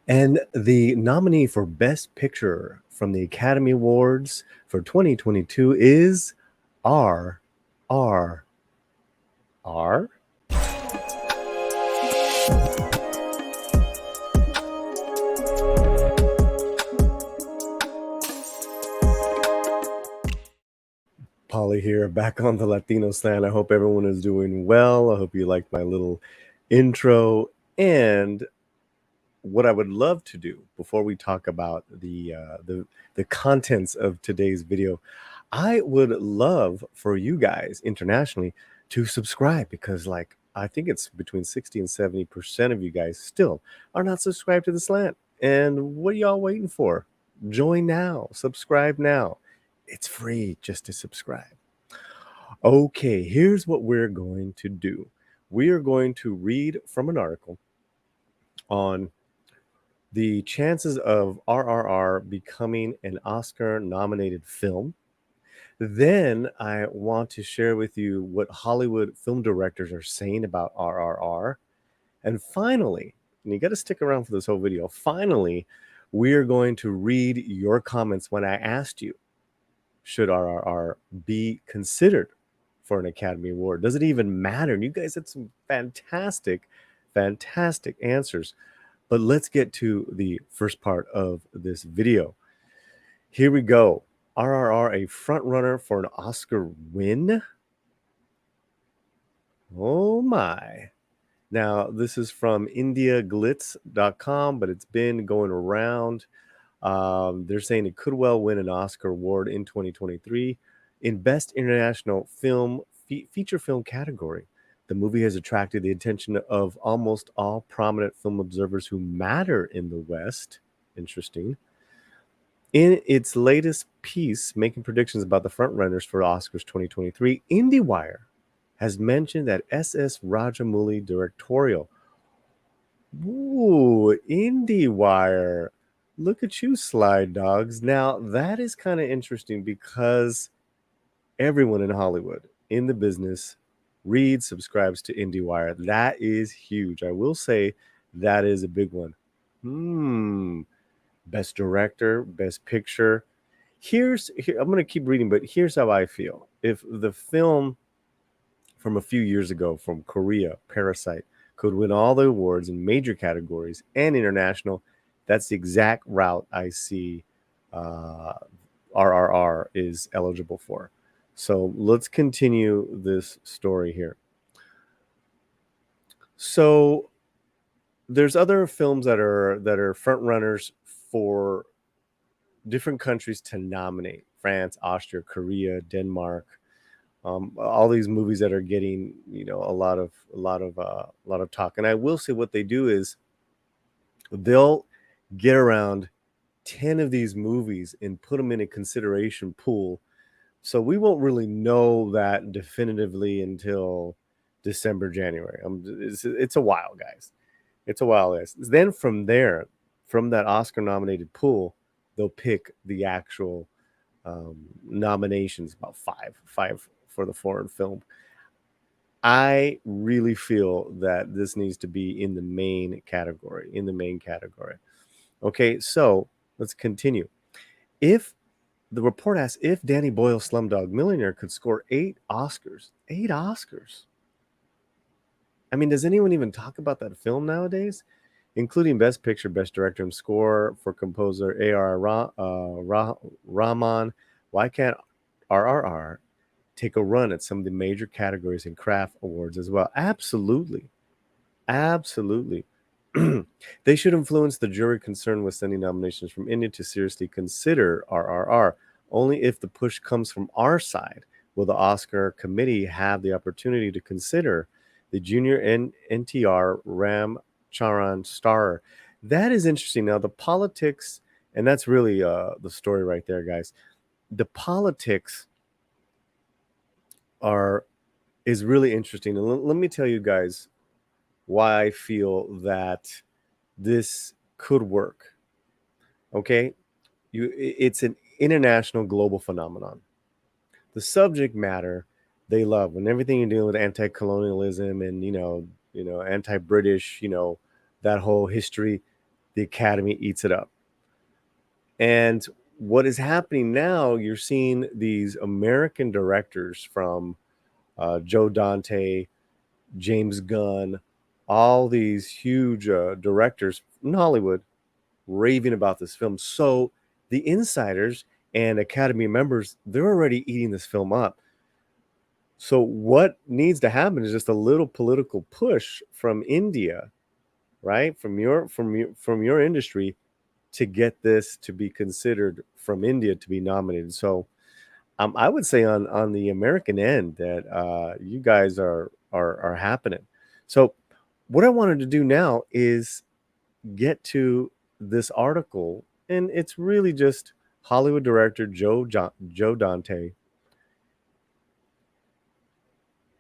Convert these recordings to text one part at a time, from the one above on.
And the nominee for Best Picture from the Academy Awards for 2022 is RRR. Paulie here, back on the Latino Slant. I hope everyone is doing well. I hope you liked my little intro. And what I would love to do before we talk about the contents of today's video, I would love for you guys internationally to subscribe, because like I think it's between 60 and 70% of you guys still are not subscribed to the Slant. And what are y'all waiting for? Join now, subscribe now. It's free just to subscribe. Okay, here's what we're going to do. We are going to read from an article on the chances of RRR becoming an Oscar nominated film. Then I want to share with you what Hollywood film directors are saying about RRR. And finally, and you got to stick around for this whole video, finally, we're going to read your comments when I asked you, should RRR be considered for an Academy Award? Does it even matter? And you guys had some fantastic answers. But let's get to the first part of this video. Here we go. RRR a front runner for an Oscar win? Oh my. Now, this is from indiaglitz.com, but it's been going around. They're saying it could well win an Oscar award in 2023 in Best International Film Feature Film category. The movie has attracted the attention of almost all prominent film observers who matter in the West. Interesting. In its latest piece, making predictions about the frontrunners for Oscars 2023, IndieWire has mentioned that S.S. Rajamouli directorial. Ooh, IndieWire. Look at you, slide dogs. Now, that is kind of interesting because everyone in Hollywood, in the business, reads, subscribes to IndieWire. That is huge. I will say that is a big one. Best director, best picture. Here, I'm going to keep reading, but here's how I feel. If the film from a few years ago from Korea, Parasite, could win all the awards in major categories and international, that's the exact route I see RRR is eligible for. So let's continue this story here. So there's other films that are front runners for different countries to nominate: France, Austria, Korea, Denmark. All these movies that are getting a lot of talk. And I will say what they do is they'll get around 10 of these movies and put them in a consideration pool. So we won't really know that definitively until December, January. It's a while, guys. It's a while, guys. Then from there, from that Oscar nominated pool, they'll pick the actual nominations, about five for the foreign film. I really feel that this needs to be in the main category. Okay, so let's continue. If the report asks if Danny Boyle's Slumdog Millionaire could score 8 Oscars. I mean, does anyone even talk about that film nowadays? Including Best Picture, Best Director, and Score for composer A.R. Rahman. Why can't RRR take a run at some of the major categories and craft awards as well? Absolutely. They should influence the jury concerned with sending nominations from India to seriously consider RRR. Only if the push comes from our side will the Oscar committee have the opportunity to consider the junior NTR Ram Charan star. That is interesting. Now, the politics, and that's really the story right there, guys. The politics is really interesting. And let me tell you guys why I feel that this could work. Okay? It's an international global phenomenon. The subject matter they love, when everything you're dealing with anti-colonialism and anti-British, that whole history, the Academy eats it up. And what is happening now, you're seeing these American directors from Joe Dante, James Gunn, all these huge directors in Hollywood raving about this film. So the insiders and Academy members, they're already eating this film up. So what needs to happen is just a little political push from India, right? From your industry to get this to be considered from India to be nominated. So I would say on the American end that you guys are happening. So what I wanted to do now is get to this article, and it's really just Hollywood director Joe Dante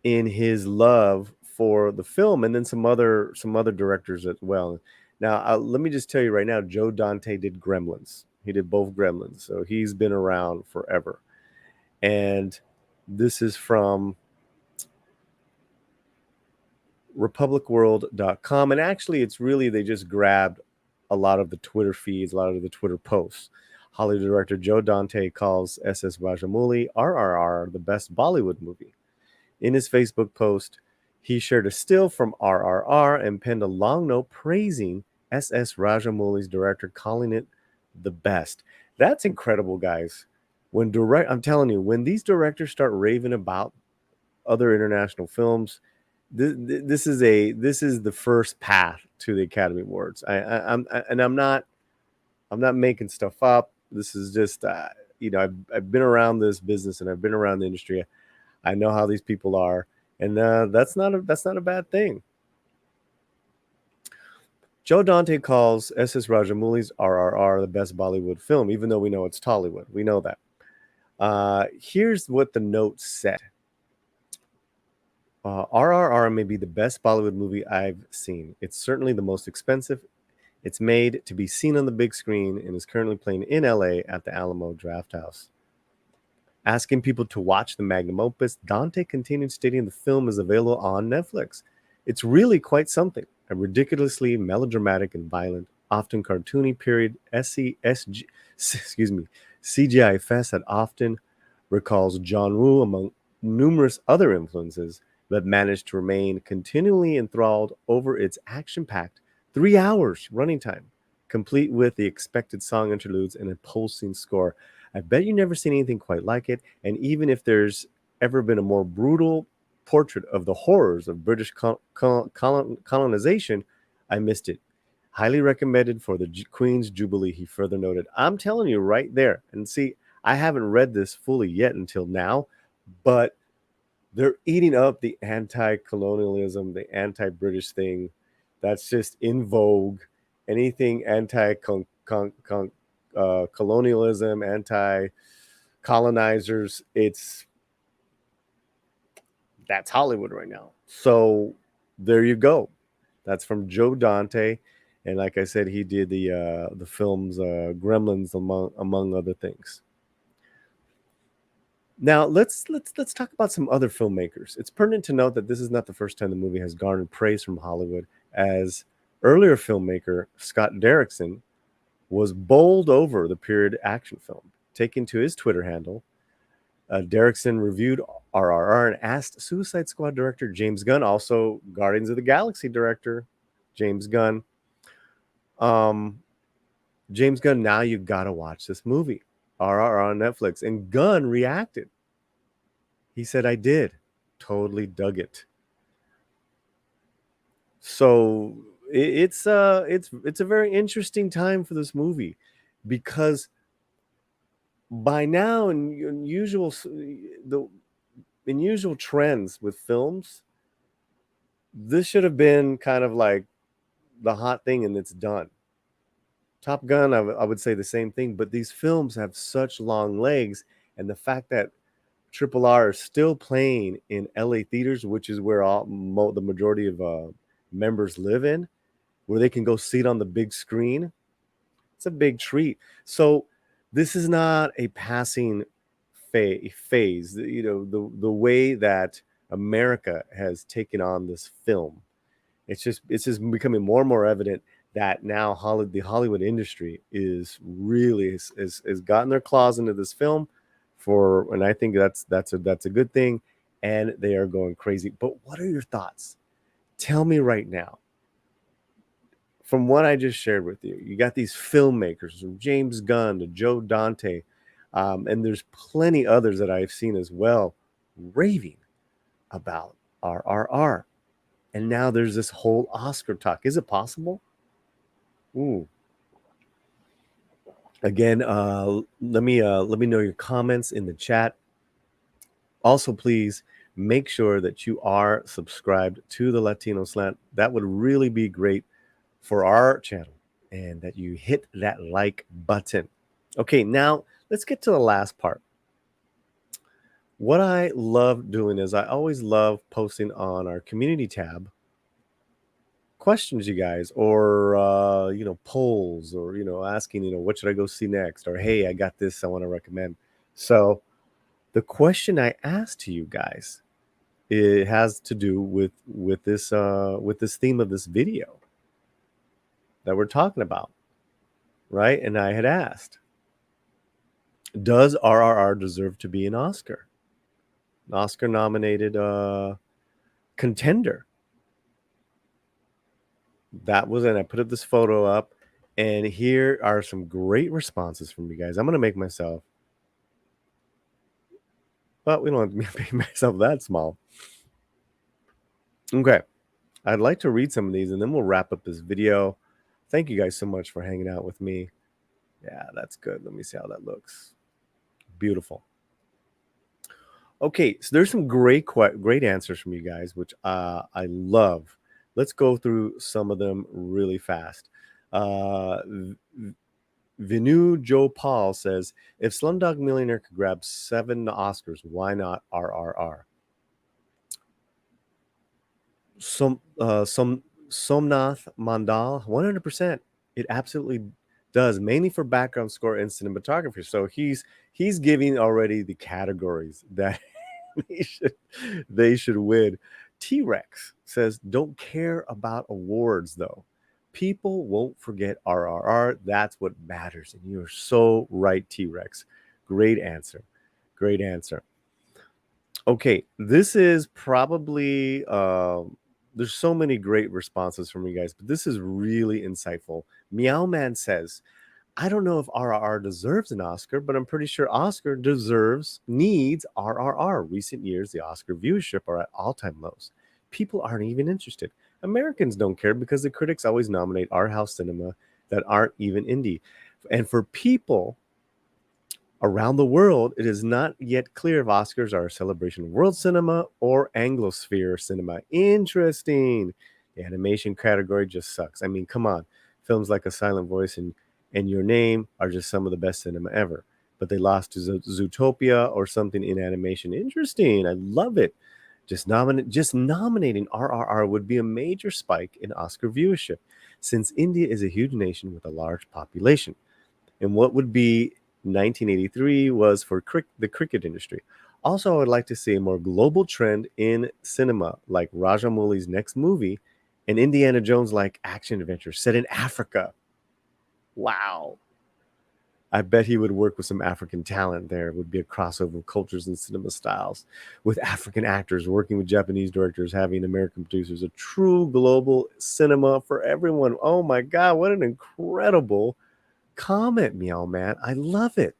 in his love for the film, and then some other directors as well. Now, let me just tell you right now, Joe Dante did Gremlins. He did both Gremlins, so he's been around forever. And this is from republicworld.com. And actually, it's really, they just grabbed a lot of the Twitter feeds, a lot of the Twitter posts. Hollywood director Joe Dante calls SS Rajamouli RRR the best Bollywood movie. In his Facebook post, he shared a still from RRR and penned a long note praising SS Rajamouli's director, calling it the best. That's incredible, guys. I'm telling you, when these directors start raving about other international films, this is the first path to the Academy Awards. I'm not making stuff up. This is just I've been around this business and I've been around the industry. I know how these people are, and that's not a bad thing. Joe Dante calls SS Rajamouli's RRR the best Bollywood film, even though we know it's Tollywood. We know that. Here's what the note said. RRR may be the best Bollywood movie I've seen. It's certainly the most expensive. It's made to be seen on the big screen and is currently playing in LA at the Alamo Drafthouse. Asking people to watch the magnum opus, Dante continued stating the film is available on Netflix. It's really quite something. A ridiculously melodramatic and violent, often cartoony period CGI fest that often recalls John Woo among numerous other influences, but managed to remain continually enthralled over its action-packed 3 hours running time, complete with the expected song interludes and a pulsing score. I bet you never seen anything quite like it, and even if there's ever been a more brutal portrait of the horrors of British colonization, I missed it. Highly recommended for the Queen's Jubilee, he further noted. I'm telling you right there. And see, I haven't read this fully yet until now, but they're eating up the anti-colonialism, the anti-British thing that's just in vogue. Anything anti-colonialism, anti-colonizers, that's Hollywood right now. So there you go. That's from Joe Dante, and like I said, he did the films Gremlins among other things. Now let's talk about some other filmmakers. It's pertinent to note that this is not the first time the movie has garnered praise from Hollywood, as earlier filmmaker Scott Derrickson was bowled over the period action film. Taking to his Twitter handle, Derrickson reviewed RRR and asked Suicide Squad director James Gunn, also Guardians of the Galaxy director James Gunn, James Gunn, now you gotta watch this movie, RRR on Netflix. And Gunn reacted. He said, I did. Totally dug it. So it's a very interesting time for this movie, because by now in usual trends with films, this should have been kind of like the hot thing, and it's done. Top Gun, I would say the same thing, but these films have such long legs, and the fact that Triple R is still playing in LA theaters, which is where the majority of members live in, where they can go see it on the big screen, it's a big treat. So this is not a passing phase. The way that America has taken on this film, it's just becoming more and more evident that now the Hollywood industry is really is gotten their claws into this film for, and I think that's a good thing, and they are going crazy. But what are your thoughts? Tell me right now. From what I just shared with you, you got these filmmakers from James Gunn to Joe Dante, and there's plenty others that I've seen as well, raving about RRR. And now there's this whole Oscar talk. Is it possible? Ooh. Again, let me know your comments in the chat. Also, please make sure that you are subscribed to the Latino Slant. That would really be great for our channel, and that you hit that like button. Okay, now let's get to the last part. What I love doing is I always love posting on our community tab questions, you guys, or polls, or asking, what should I go see next, or hey, I got this I want to recommend. So the question I asked to you guys, it has to do with this theme of this video that we're talking about, right? And I had asked, does RRR deserve to be an Oscar nominated contender? That was, and I put this photo up, and here are some great responses from you guys. I'm gonna make myself, but we don't have to make myself that small. Okay, I'd like to read some of these, and then we'll wrap up this video. Thank you guys so much for hanging out with me. Yeah, that's good. Let me see how that looks. Beautiful. Okay, so there's some great answers from you guys, which I love. Let's go through some of them really fast. Vinu Joe Paul says, if Slumdog Millionaire could grab 7 Oscars, why not RRR? Somnath Mandal, 100%. It absolutely does, mainly for background score and cinematography. So he's giving already the categories that they should win. T-Rex says, don't care about awards though. People won't forget RRR. That's what matters. And you're so right, T-Rex. Great answer. Great answer. Okay, this is probably there's so many great responses from you guys, but this is really insightful. Meow Man says, I don't know if RRR deserves an Oscar, but I'm pretty sure Oscar needs RRR. Recent years, the Oscar viewership are at all-time lows. People aren't even interested. Americans don't care because the critics always nominate art house cinema that aren't even indie. And for people around the world, it is not yet clear if Oscars are a celebration of world cinema or Anglosphere cinema. Interesting. The animation category just sucks. I mean, come on. Films like A Silent Voice and Your Name are just some of the best cinema ever. But they lost to Zootopia or something in animation. Interesting. I love it. Just nominating RRR would be a major spike in Oscar viewership, since India is a huge nation with a large population. And what would be 1983 was for the cricket industry. Also, I would like to see a more global trend in cinema, like Rajamouli's next movie, and Indiana Jones like action adventure set in Africa. Wow. I bet he would work with some African talent there. It would be a crossover of cultures and cinema styles, with African actors working with Japanese directors, having American producers, a true global cinema for everyone. Oh my God, what an incredible comment, Meow Man. I love it.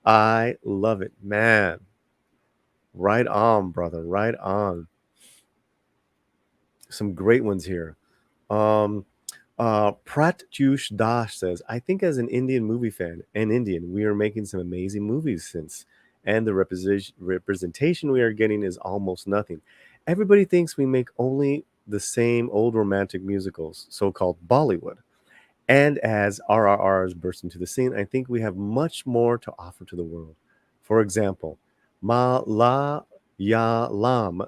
I love it, man. Right on, brother. Right on. Some great ones here. Pratyush Dash says, I think as an Indian movie fan and Indian, we are making some amazing movies since, and the representation we are getting is almost nothing. Everybody thinks we make only the same old romantic musicals, so-called Bollywood. And as RRRs burst into the scene, I think we have much more to offer to the world. For example, Malayalam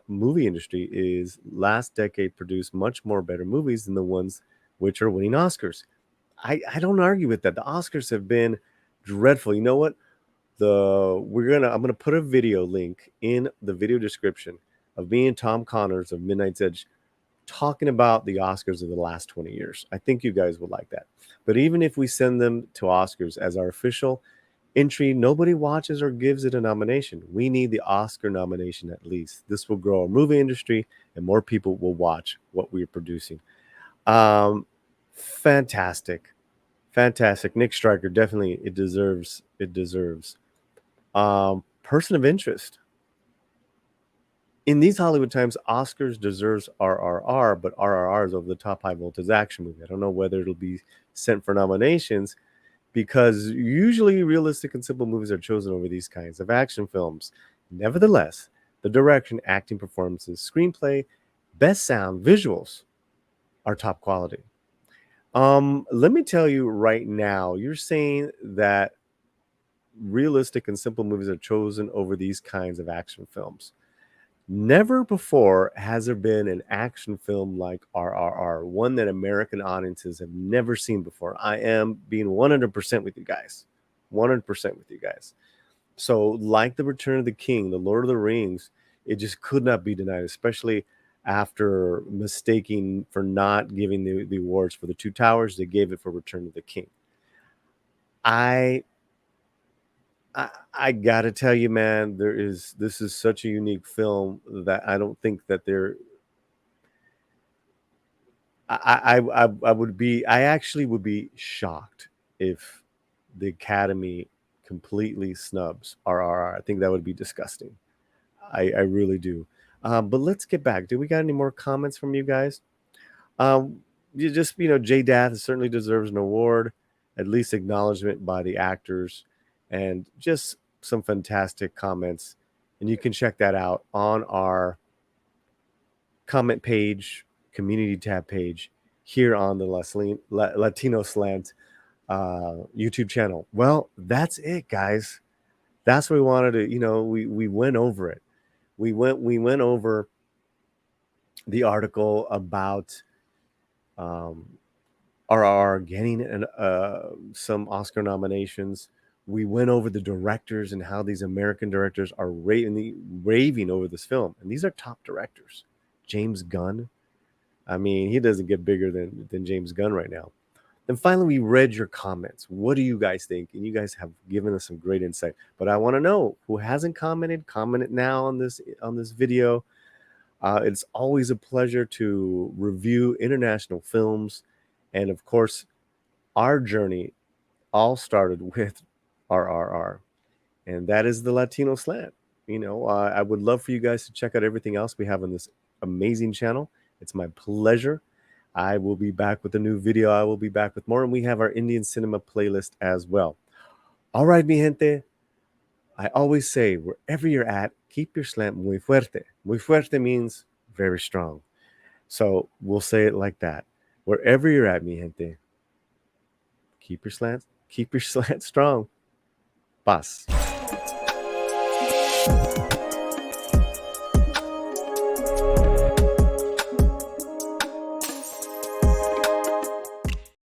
movie industry is last decade produced much more better movies than the ones which are winning Oscars. I don't argue with that. The Oscars have been dreadful. You know what? I'm gonna put a video link in the video description of me and Tom Connors of Midnight's Edge talking about the Oscars of the last 20 years. I think you guys would like that. But even if we send them to Oscars as our official entry, nobody watches or gives it a nomination. We need the Oscar nomination at least. This will grow our movie industry and more people will watch what we're producing. Fantastic. Fantastic. Nick Stryker, definitely it deserves. It deserves. Person of interest. In these Hollywood times, Oscars deserves RRR, but RRR is over the top high voltage action movie. I don't know whether it'll be sent for nominations because usually realistic and simple movies are chosen over these kinds of action films. Nevertheless, the direction, acting, performances, screenplay, best sound, visuals are top quality. Let me tell you right now, you're saying that realistic and simple movies are chosen over these kinds of action films. Never before has there been an action film like RRR, one that American audiences have never seen before. I am being 100% with you guys. 100% with you guys. So, like The Return of the King, The Lord of the Rings, it just could not be denied, especially after mistaking for not giving the awards for The Two Towers. They gave it for Return of the King. I I gotta tell you, man, this is such a unique film that I don't think that there. I would be. I actually would be shocked if the Academy completely snubs RRR. I think that would be disgusting. I really do. But let's get back. Do we got any more comments from you guys? You just Jay Dath certainly deserves an award, at least acknowledgement by the actors, and just some fantastic comments. And you can check that out on our comment page, community tab page here on the Latino Slant YouTube channel. Well, that's it, guys. That's what we wanted to. We went over it. We went over the article about RRR getting some Oscar nominations. We went over the directors and how these American directors are raving over this film. And these are top directors. James Gunn. I mean, he doesn't get bigger than James Gunn right now. Then finally, we read your comments. What do you guys think? And you guys have given us some great insight. But I want to know who hasn't commented. Comment it now on this video. It's always a pleasure to review international films. And of course, our journey all started with RRR. And that is the Latino Slant. I would love for you guys to check out everything else we have on this amazing channel. It's my pleasure. I will be back with a new video. I will be back with more. And we have our Indian cinema playlist as well. All right, mi gente. I always say, wherever you're at, keep your slant muy fuerte. Muy fuerte means very strong. So we'll say it like that. Wherever you're at, mi gente, keep your slant strong. Paz.